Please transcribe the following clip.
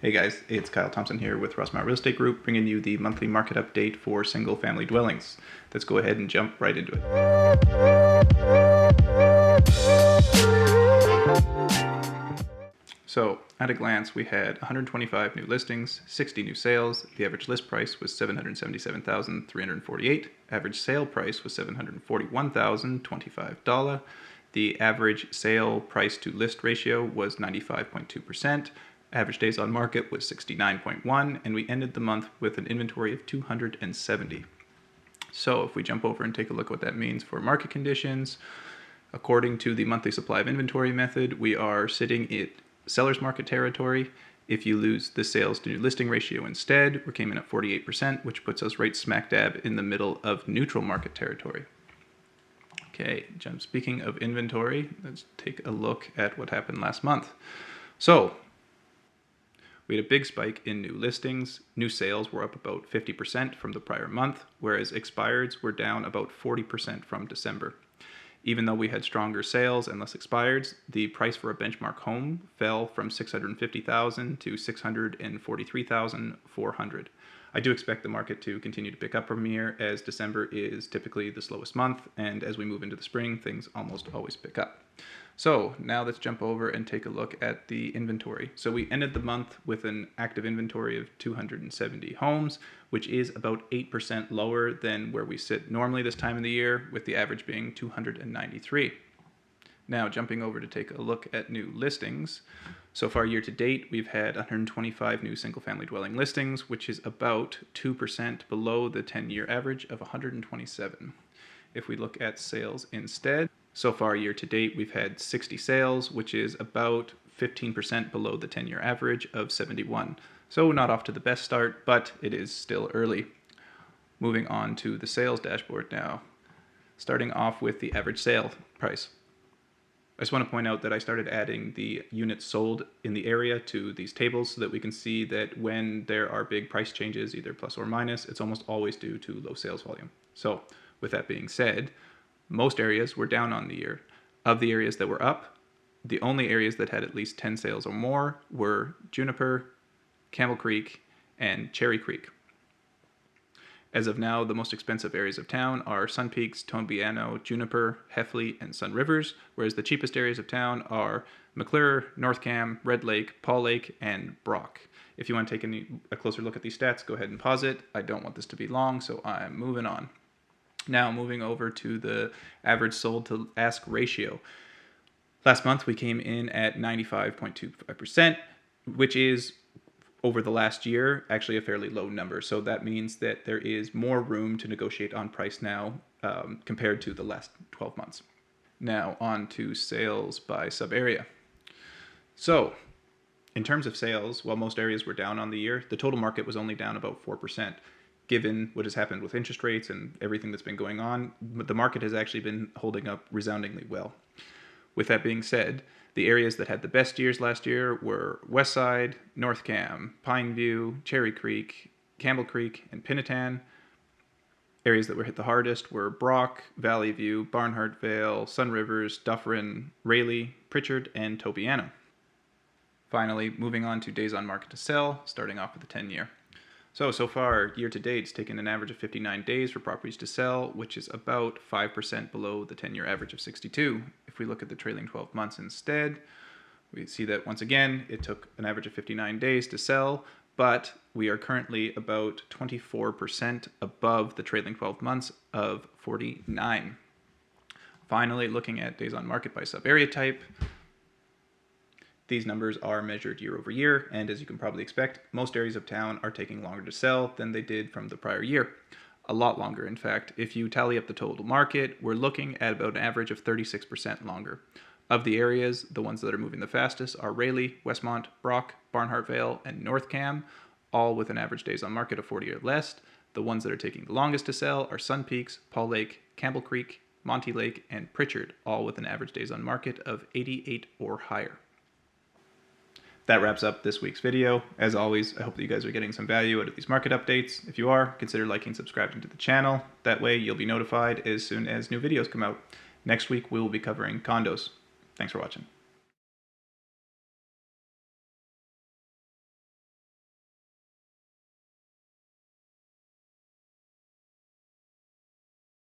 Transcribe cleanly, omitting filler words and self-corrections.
Hey guys, it's Kyle Thompson here with Rossmar Real Estate Group, bringing you the monthly market update for single-family dwellings. Let's go ahead and jump right into it. So, at a glance, we had 125 new listings, 60 new sales. The average list price was $777,348. Average sale price was $741,025. The average sale price to list ratio was 95.2%. Average days on market was 69.1, and we ended the month with an inventory of 270. So if we jump over and take a look at what that means for market conditions, according to the monthly supply of inventory method, we are sitting at seller's market territory. If you lose the sales to new listing ratio instead, we came in at 48%, which puts us right smack dab in the middle of neutral market territory. Okay, speaking of inventory, let's take a look at what happened last month. So we had a big spike in new listings. New sales were up about 50% from the prior month, whereas expireds were down about 40% from December. Even though we had stronger sales and less expireds, the price for a benchmark home fell from $650,000 to $643,400. I do expect the market to continue to pick up from here, as December is typically the slowest month, and as we move into the spring, things almost always pick up. So now let's jump over and take a look at the inventory. So we ended the month with an active inventory of 270 homes, which is about 8% lower than where we sit normally this time of the year, with the average being 293. Now jumping over to take a look at new listings. So far year to date, we've had 125 new single-family dwelling listings, which is about 2% below the 10-year average of 127. If we look at sales instead, so far year to date, we've had 60 sales, which is about 15% below the 10-year average of 71. So not off to the best start, but it is still early. Moving on to the sales dashboard now. Starting off with the average sale price. I just want to point out that I started adding the units sold in the area to these tables so that we can see that when there are big price changes, either plus or minus, it's almost always due to low sales volume. So with that being said, most areas were down on the year. Of the areas that were up, the only areas that had at least 10 sales or more were Juniper, Campbell Creek, and Cherry Creek. As of now, the most expensive areas of town are Sun Peaks, Tobiano, Juniper, Heffley, and Sun Rivers, whereas the cheapest areas of town are McClure, North Cam, Red Lake, Paul Lake, and Brock. If you want to take a closer look at these stats, go ahead and pause it. I don't want this to be long, so I'm moving on. Now moving over to the average sold to ask ratio. Last month we came in at 95.25%, which is over the last year actually a fairly low number. So that means that there is more room to negotiate on price now compared to the last 12 months. Now on to sales by sub-area. So in terms of sales, while most areas were down on the year, the total market was only down about 4%. Given what has happened with interest rates and everything that's been going on, the market has actually been holding up resoundingly well. With that being said, the areas that had the best years last year were Westside, North Cam, Pineview, Cherry Creek, Campbell Creek, and Pinnetan. Areas that were hit the hardest were Brock, Valley View, Barnhart Vale, Sun Rivers, Dufferin, Rayleigh, Pritchard, and Tobiano. Finally, moving on to days on market to sell, starting off with the 10-year. So far, year to date, it's taken an average of 59 days for properties to sell, which is about 5% below the 10-year average of 62. If we look at the trailing 12 months instead, we see that once again, it took an average of 59 days to sell, but we are currently about 24% above the trailing 12 months of 49. Finally, looking at days on market by sub-area type, these numbers are measured year over year, and as you can probably expect, most areas of town are taking longer to sell than they did from the prior year. A lot longer, in fact. If you tally up the total market, we're looking at about an average of 36% longer. Of the areas, the ones that are moving the fastest are Rayleigh, Westmont, Brock, Barnhart Vale, and North Cam, all with an average days on market of 40 or less. The ones that are taking the longest to sell are Sun Peaks, Paul Lake, Campbell Creek, Monty Lake, and Pritchard, all with an average days on market of 88 or higher. That wraps up this week's video. As always, I hope that you guys are getting some value out of these market updates. If you are, consider liking and subscribing to the channel. That way you'll be notified as soon as new videos come out. Next week, we will be covering condos. Thanks for watching.